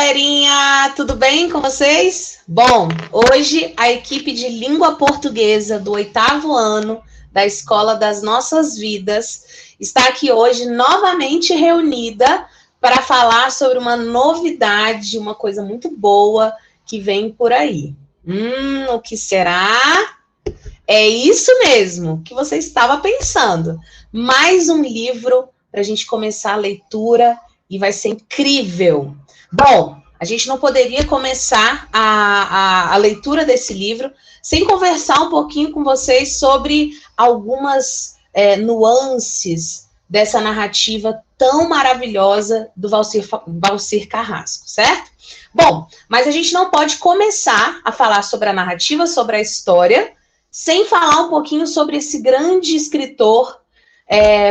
galerinha! Tudo bem com vocês? Bom, hoje a equipe de língua portuguesa do 8º ano da Escola das Nossas Vidas está aqui hoje novamente reunida para falar sobre uma novidade, uma coisa muito boa que vem por aí. O que será? É isso mesmo que você estava pensando. Mais um livro para a gente começar a leitura e vai ser incrível. Bom, a gente não poderia começar a leitura desse livro sem conversar um pouquinho com vocês sobre algumas nuances dessa narrativa tão maravilhosa do Valcir Carrasco, certo? Bom, mas a gente não pode começar a falar sobre a narrativa, sobre a história, sem falar um pouquinho sobre esse grande escritor,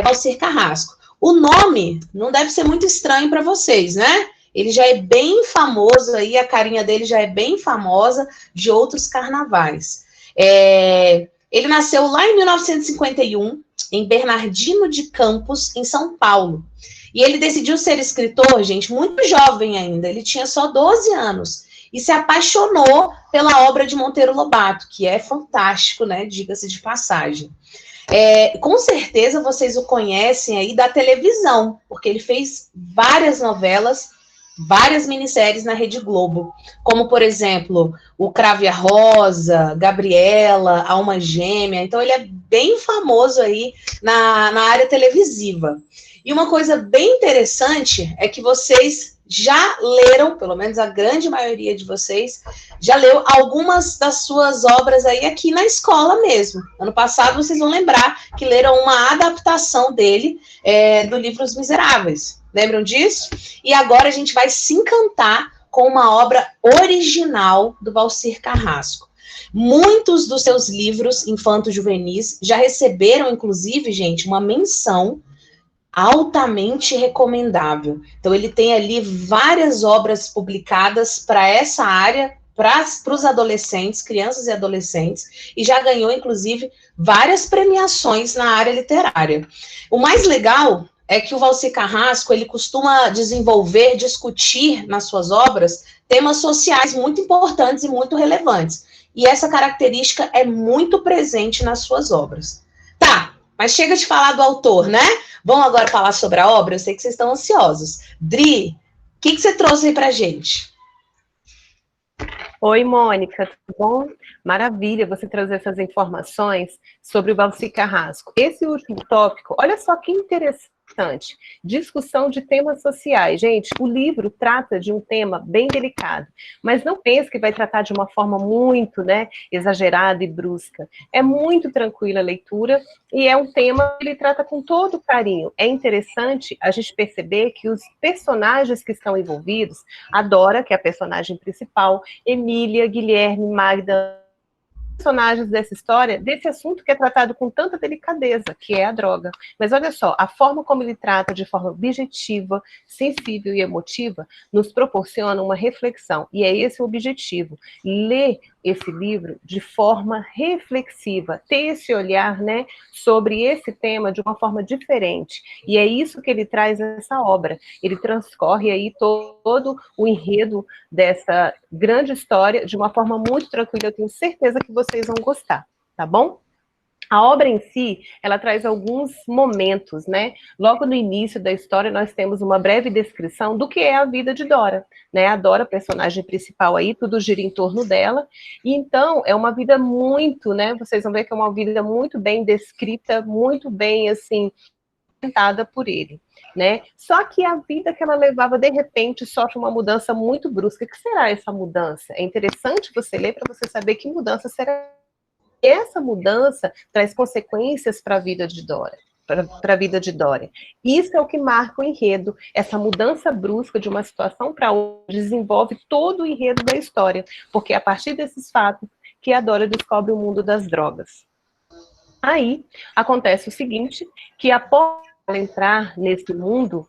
Valcir Carrasco. O nome não deve ser muito estranho para vocês, né? Ele já é bem famoso aí, a carinha dele já é bem famosa de outros carnavais. Ele nasceu lá em 1951, em Bernardino de Campos, em São Paulo. E ele decidiu ser escritor, gente, muito jovem ainda. Ele tinha só 12 anos. E se apaixonou pela obra de Monteiro Lobato, que é fantástico, né? Diga-se de passagem. Com certeza vocês o conhecem aí da televisão, porque ele fez várias novelas, várias minisséries na Rede Globo, como, por exemplo, O Cravo e a Rosa, Gabriela, Alma Gêmea. Então, ele é bem famoso aí na área televisiva. E uma coisa bem interessante é que vocês já leram, pelo menos a grande maioria de vocês, já leu algumas das suas obras aí aqui na escola mesmo. Ano passado, vocês vão lembrar que leram uma adaptação dele do livro Os Miseráveis. Lembram disso? E agora a gente vai se encantar com uma obra original do Valcir Carrasco. Muitos dos seus livros infanto-juvenis já receberam, inclusive, gente, uma menção altamente recomendável. Então, ele tem ali várias obras publicadas para essa área, para os adolescentes, crianças e adolescentes, e já ganhou, inclusive, várias premiações na área literária. O mais legal é que o Valcir Carrasco, ele costuma desenvolver, discutir nas suas obras temas sociais muito importantes e muito relevantes. E essa característica é muito presente nas suas obras. Tá, mas chega de falar do autor, né? Vamos agora falar sobre a obra? Eu sei que vocês estão ansiosos. Dri, o que você trouxe aí pra gente? Oi, Mônica, tudo bom? Maravilha você trazer essas informações sobre o Valcir Carrasco. Esse último tópico, olha só que interessante. Discussão de temas sociais. Gente, o livro trata de um tema bem delicado, mas não pense que vai tratar de uma forma muito, exagerada e brusca. É muito tranquila a leitura e é um tema que ele trata com todo carinho. É interessante a gente perceber que os personagens que estão envolvidos, a Dora, que é a personagem principal, Emília, Guilherme, Magda, personagens dessa história, desse assunto que é tratado com tanta delicadeza, que é a droga. Mas olha só, a forma como ele trata de forma objetiva, sensível e emotiva, nos proporciona uma reflexão. E é esse o objetivo, ler esse livro de forma reflexiva, ter esse olhar, sobre esse tema de uma forma diferente. E é isso que ele traz nessa obra. Ele transcorre aí todo o enredo dessa grande história de uma forma muito tranquila. Eu tenho certeza que vocês vão gostar, tá bom? A obra em si, ela traz alguns momentos, Logo no início da história, nós temos uma breve descrição do que é a vida de Dora, A Dora, personagem principal aí, tudo gira em torno dela. E então, é uma vida muito, Vocês vão ver que é uma vida muito bem descrita, muito bem, assim, apresentada por ele, Só que a vida que ela levava, de repente, sofre uma mudança muito brusca. O que será essa mudança? É interessante você ler para você saber que mudança será. Essa mudança traz consequências para a vida de Dora, para a vida de Dória. Isso é o que marca o enredo. Essa mudança brusca de uma situação para outra desenvolve todo o enredo da história, porque é a partir desses fatos que a Dora descobre o mundo das drogas. Aí acontece o seguinte, que após ela entrar nesse mundo,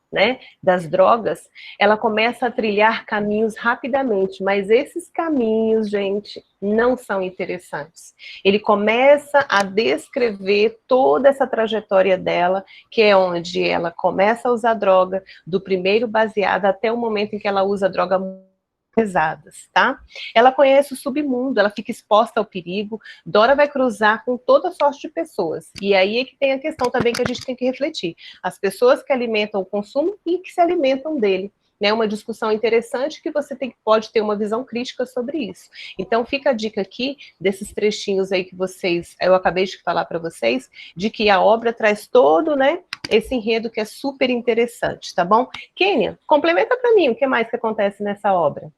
das drogas, ela começa a trilhar caminhos rapidamente, mas esses caminhos, gente, não são interessantes. Ele começa a descrever toda essa trajetória dela, que é onde ela começa a usar droga, do primeiro baseado até o momento em que ela usa droga pesadas, tá? Ela conhece o submundo, ela fica exposta ao perigo. Dora vai cruzar com toda sorte de pessoas. E aí é que tem a questão também que a gente tem que refletir. As pessoas que alimentam o consumo e que se alimentam dele. É uma discussão interessante que você pode ter uma visão crítica sobre isso. Então, fica a dica aqui desses trechinhos aí que eu acabei de falar para vocês, de que a obra traz todo, né, esse enredo que é super interessante, tá bom? Kênia, complementa para mim o que mais que acontece nessa obra.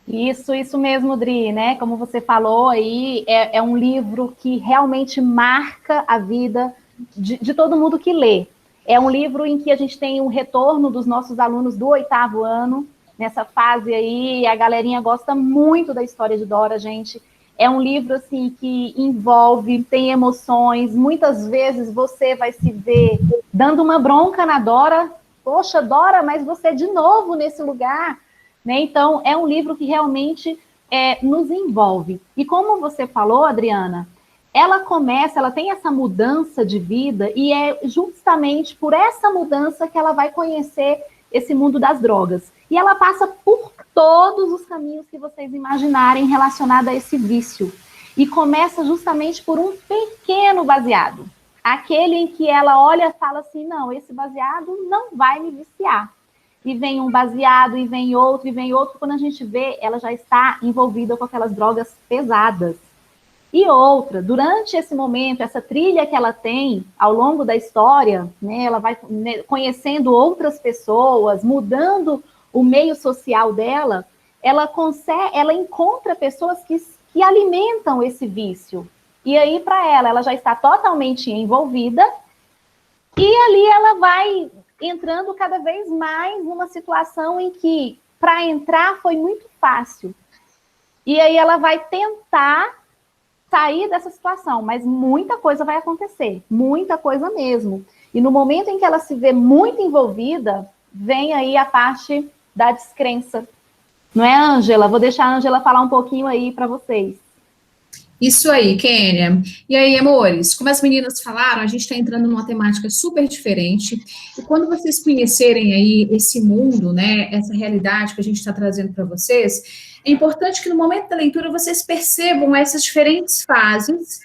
Isso mesmo, Dri, né? Como você falou aí, é um livro que realmente marca a vida de todo mundo que lê. É um livro em que a gente tem um retorno dos nossos alunos do 8º ano, nessa fase aí, a galerinha gosta muito da história de Dora, gente. É um livro, assim, que envolve, tem emoções, muitas vezes você vai se ver dando uma bronca na Dora. Poxa, Dora, mas você de novo nesse lugar, né? Então, é um livro que realmente nos envolve. E como você falou, Adriana, ela tem essa mudança de vida e é justamente por essa mudança que ela vai conhecer esse mundo das drogas. E ela passa por todos os caminhos que vocês imaginarem relacionado a esse vício. E começa justamente por um pequeno baseado. Aquele em que ela olha e fala assim, não, esse baseado não vai me viciar. E vem um baseado, e vem outro, e vem outro. Quando a gente vê, ela já está envolvida com aquelas drogas pesadas. E outra, durante esse momento, essa trilha que ela tem ao longo da história, né, ela vai conhecendo outras pessoas, mudando o meio social dela, ela encontra pessoas que alimentam esse vício. E aí, para ela já está totalmente envolvida, e ali ela vai entrando cada vez mais numa situação em que, para entrar, foi muito fácil. E aí ela vai tentar sair dessa situação, mas muita coisa vai acontecer, muita coisa mesmo. E no momento em que ela se vê muito envolvida, vem aí a parte da descrença. Não é, Ângela? Vou deixar a Ângela falar um pouquinho aí para vocês. Isso aí, Kênia. E aí, amores, como as meninas falaram, a gente está entrando numa temática super diferente. E quando vocês conhecerem aí esse mundo, né, essa realidade que a gente está trazendo para vocês, é importante que no momento da leitura vocês percebam essas diferentes fases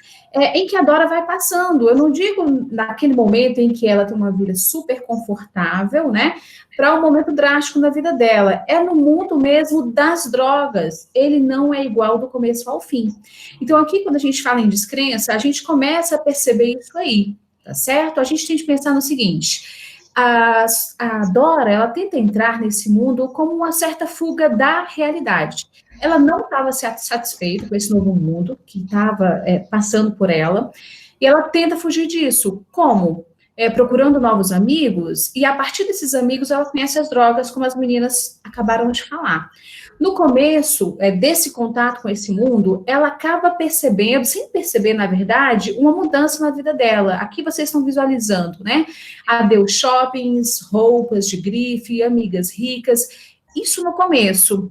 em que a Dora vai passando. Eu não digo naquele momento em que ela tem uma vida super confortável, né, para um momento drástico na vida dela. É no mundo mesmo das drogas. Ele não é igual do começo ao fim. Então, aqui, quando a gente fala em descrença, a gente começa a perceber isso aí, tá certo? A gente tem que pensar no seguinte: a Dora, ela tenta entrar nesse mundo como uma certa fuga da realidade. Ela não estava satisfeita com esse novo mundo que estava passando por ela, e ela tenta fugir disso. Como? Procurando novos amigos, e a partir desses amigos ela conhece as drogas, como as meninas acabaram de falar. No começo desse contato com esse mundo, ela acaba percebendo, sem perceber, na verdade, uma mudança na vida dela. Aqui vocês estão visualizando, né? Adeus shoppings, roupas de grife, amigas ricas. Isso no começo,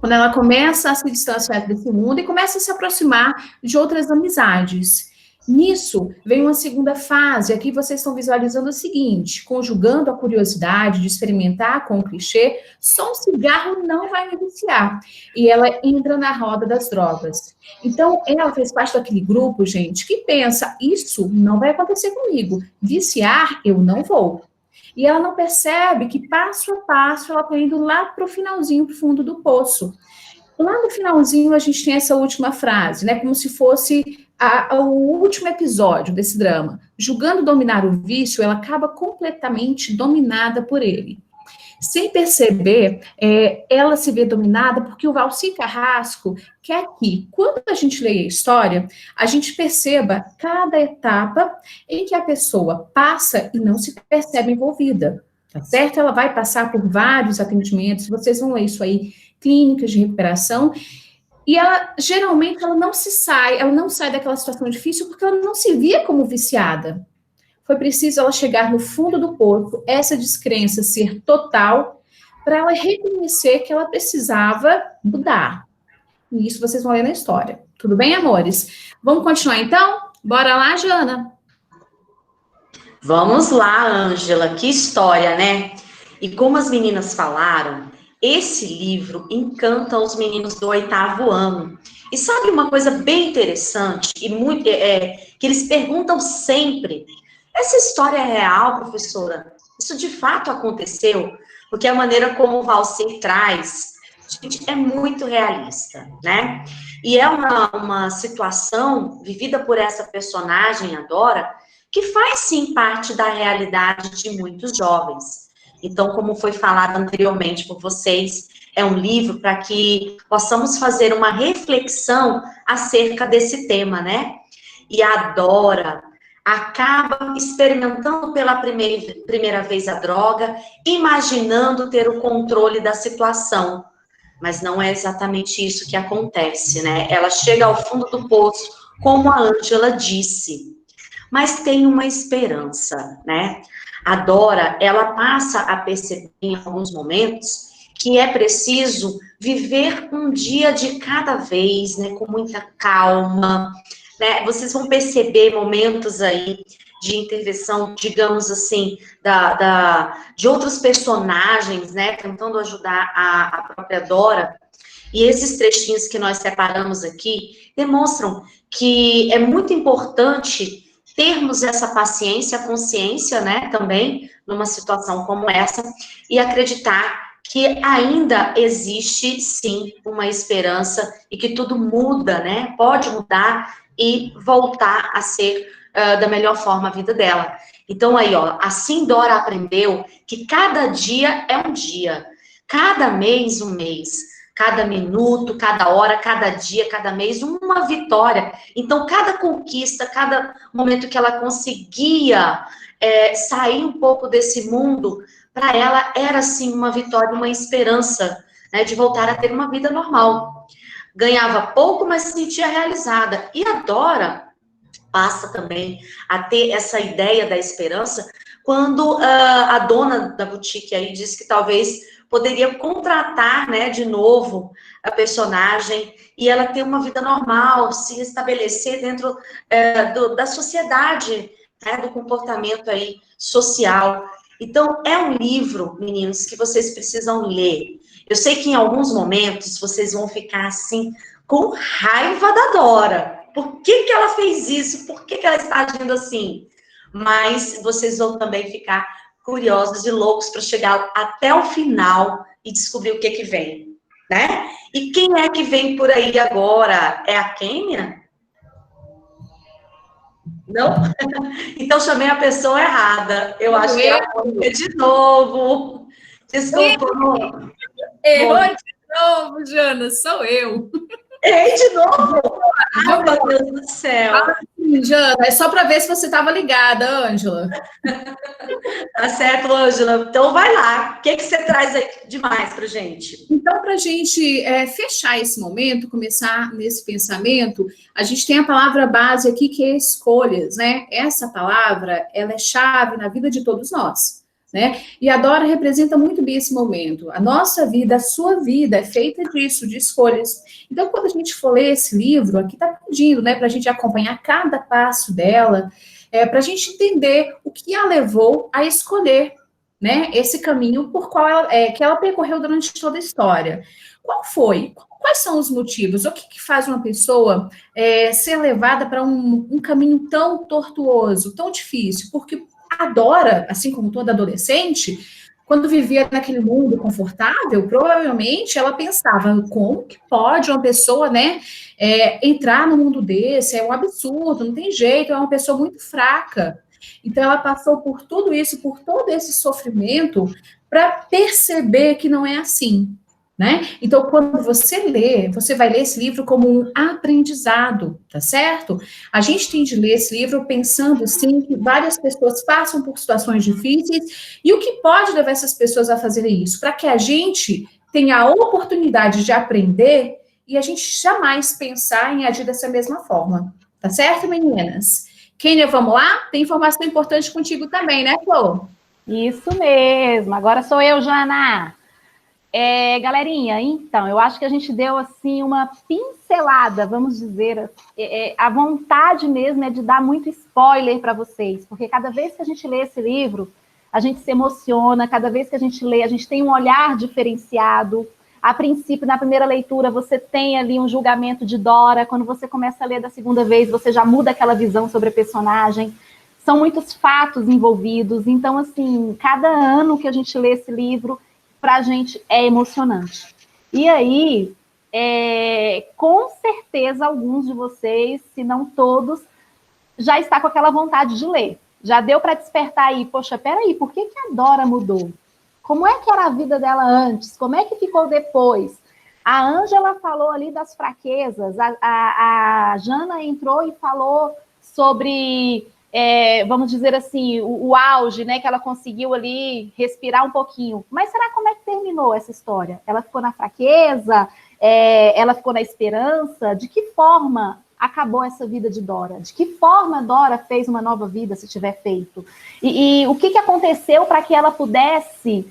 quando ela começa a se distanciar desse mundo e começa a se aproximar de outras amizades. Nisso, vem uma segunda fase, aqui vocês estão visualizando o seguinte: conjugando a curiosidade de experimentar com o clichê, só um cigarro não vai me viciar. E ela entra na roda das drogas. Então, ela fez parte daquele grupo, gente, que pensa, isso não vai acontecer comigo, viciar eu não vou. E ela não percebe que, passo a passo, ela está indo lá para o finalzinho, para o fundo do poço. Lá no finalzinho, a gente tem essa última frase, né? Como se fosse o último episódio desse drama. Julgando dominar o vício, ela acaba completamente dominada por ele. Sem perceber, ela se vê dominada porque o Valci Carrasco quer que, quando a gente lê a história, a gente perceba cada etapa em que a pessoa passa e não se percebe envolvida. Tá certo? Ela vai passar por vários atendimentos, vocês vão ler isso aí, clínicas de recuperação, e ela, geralmente, ela não sai daquela situação difícil porque ela não se via como viciada. Foi preciso ela chegar no fundo do poço, essa descrença ser total, para ela reconhecer que ela precisava mudar. E isso vocês vão ler na história. Tudo bem, amores? Vamos continuar, então? Bora lá, Jana? Vamos lá, Ângela, que história, né? E como as meninas falaram, esse livro encanta os meninos do 8º ano. E sabe uma coisa bem interessante, e muito, que eles perguntam sempre, essa história é real, professora? Isso de fato aconteceu? Porque a maneira como o Valsir traz, gente, é muito realista, né? E é uma situação vivida por essa personagem, a Dora, que faz sim parte da realidade de muitos jovens. Então, como foi falado anteriormente por vocês, é um livro para que possamos fazer uma reflexão acerca desse tema, né? E a Dora acaba experimentando pela primeira vez a droga, imaginando ter o controle da situação. Mas não é exatamente isso que acontece, né? Ela chega ao fundo do poço, como a Ângela disse. Mas tem uma esperança, né? A Dora, ela passa a perceber em alguns momentos que é preciso viver um dia de cada vez, né? Com muita calma, né? Vocês vão perceber momentos aí de intervenção, digamos assim, de outros personagens, né? Tentando ajudar a própria Dora. E esses trechinhos que nós separamos aqui demonstram que é muito importante termos essa paciência, consciência, né, também, numa situação como essa, e acreditar que ainda existe, sim, uma esperança e que tudo muda, né, pode mudar e voltar a ser da melhor forma a vida dela. Então, aí, ó, assim Dora aprendeu que cada dia é um dia, cada mês um mês, cada minuto, cada hora, cada dia, cada mês, uma vitória. Então, cada conquista, cada momento que ela conseguia sair um pouco desse mundo, para ela era, sim, uma vitória, uma esperança, né, de voltar a ter uma vida normal. Ganhava pouco, mas se sentia realizada. E a Dora passa também a ter essa ideia da esperança quando a dona da boutique aí disse que talvez poderia contratar, né, de novo a personagem e ela ter uma vida normal, se estabelecer dentro da sociedade, né, do comportamento aí social. Então, é um livro, meninos, que vocês precisam ler. Eu sei que em alguns momentos vocês vão ficar assim, com raiva da Dora. Por que ela fez isso? Por que ela está agindo assim? Mas vocês vão também ficar curiosos e loucos para chegar até o final e descobrir o que vem, né? E quem é que vem por aí agora? É a Kênia? Não? Então chamei a pessoa errada. Eu acho que é a Mônica de novo. Desculpa. Errou de novo, Jana, sou eu. Errei de novo? Ai, meu Deus do céu. Jana, é só para ver se você estava ligada, Ângela. Tá certo, Ângela. Então vai lá. O que você traz aí demais pra gente? Então, para a gente fechar esse momento, começar nesse pensamento, a gente tem a palavra base aqui que é escolhas, né? Essa palavra, ela é chave na vida de todos nós, né? E a Dora representa muito bem esse momento. A nossa vida, a sua vida é feita disso, de escolhas. Então, quando a gente for ler esse livro, aqui está pedindo, né, para a gente acompanhar cada passo dela, para a gente entender o que a levou a escolher, né, esse caminho por qual que ela percorreu durante toda a história. Qual foi? Quais são os motivos? O que faz uma pessoa ser levada para um caminho tão tortuoso, tão difícil? Porque a Dora, assim como toda adolescente, quando vivia naquele mundo confortável, provavelmente ela pensava, como que pode uma pessoa, né, entrar no mundo desse? É um absurdo, não tem jeito, é uma pessoa muito fraca. Então, ela passou por tudo isso, por todo esse sofrimento, para perceber que não é assim, né? Então, quando você lê, você vai ler esse livro como um aprendizado, tá certo? A gente tem de ler esse livro pensando, sim, que várias pessoas passam por situações difíceis, e o que pode levar essas pessoas a fazerem isso? Para que a gente tenha a oportunidade de aprender e a gente jamais pensar em agir dessa mesma forma, tá certo, meninas? Kênia, vamos lá? Tem informação importante contigo também, né, Flor? Isso mesmo. Agora sou eu, Jana. Galerinha, então, eu acho que a gente deu, assim, uma pincelada, vamos dizer, a vontade mesmo é de dar muito spoiler para vocês, porque cada vez que a gente lê esse livro, a gente se emociona, cada vez que a gente lê, a gente tem um olhar diferenciado. A princípio, na primeira leitura, você tem ali um julgamento de Dora, quando você começa a ler da segunda vez, você já muda aquela visão sobre a personagem. São muitos fatos envolvidos, então, assim, cada ano que a gente lê esse livro, para a gente é emocionante. E aí, com certeza, alguns de vocês, se não todos, já está com aquela vontade de ler. Já deu para despertar aí, poxa, peraí, por que a Dora mudou? Como é que era a vida dela antes? Como é que ficou depois? A Ângela falou ali das fraquezas, a Jana entrou e falou sobre, vamos dizer assim, o auge, né, que ela conseguiu ali respirar um pouquinho. Mas será como é que terminou essa história? Ela ficou na fraqueza? Ela ficou na esperança? De que forma acabou essa vida de Dora? De que forma Dora fez uma nova vida, se tiver feito? E o que aconteceu para que ela pudesse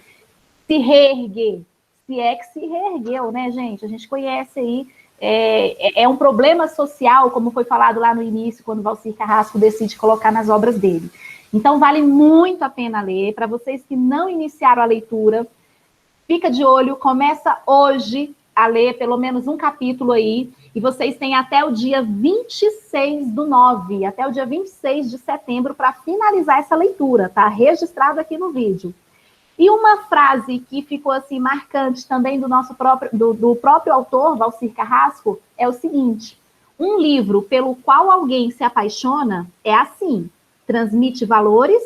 se reerguer? Se é que se reergueu, né, gente? A gente conhece aí, é um problema social, como foi falado lá no início, quando Valcir Carrasco decide colocar nas obras dele. Então, vale muito a pena ler. Para vocês que não iniciaram a leitura, fica de olho, começa hoje a ler pelo menos um capítulo aí, e vocês têm até o dia 26/9, até o dia 26 de setembro, para finalizar essa leitura, tá? Registrado aqui no vídeo. E uma frase que ficou assim marcante também do próprio autor, Valcir Carrasco, é o seguinte: um livro pelo qual alguém se apaixona é assim, transmite valores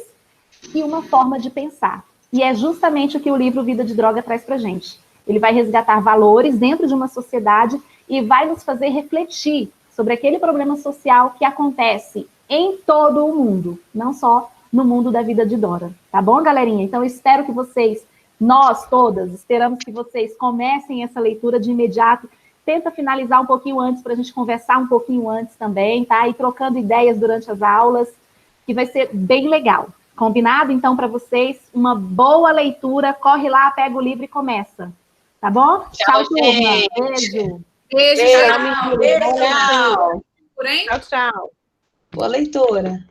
e uma forma de pensar. E é justamente o que o livro Vida de Droga traz pra gente. Ele vai resgatar valores dentro de uma sociedade e vai nos fazer refletir sobre aquele problema social que acontece em todo o mundo, não só no mundo da vida de Dora. Tá bom, galerinha? Então, eu espero que vocês, nós todas, esperamos que vocês comecem essa leitura de imediato. Tenta finalizar um pouquinho antes, para a gente conversar um pouquinho antes também, tá? E trocando ideias durante as aulas, que vai ser bem legal. Combinado? Então, para vocês, uma boa leitura. Corre lá, pega o livro e começa. Tá bom? Tchau, turma. gente. Beijo. Beijo, tchau. Tchau. Por aí? Tchau, tchau. Boa leitura.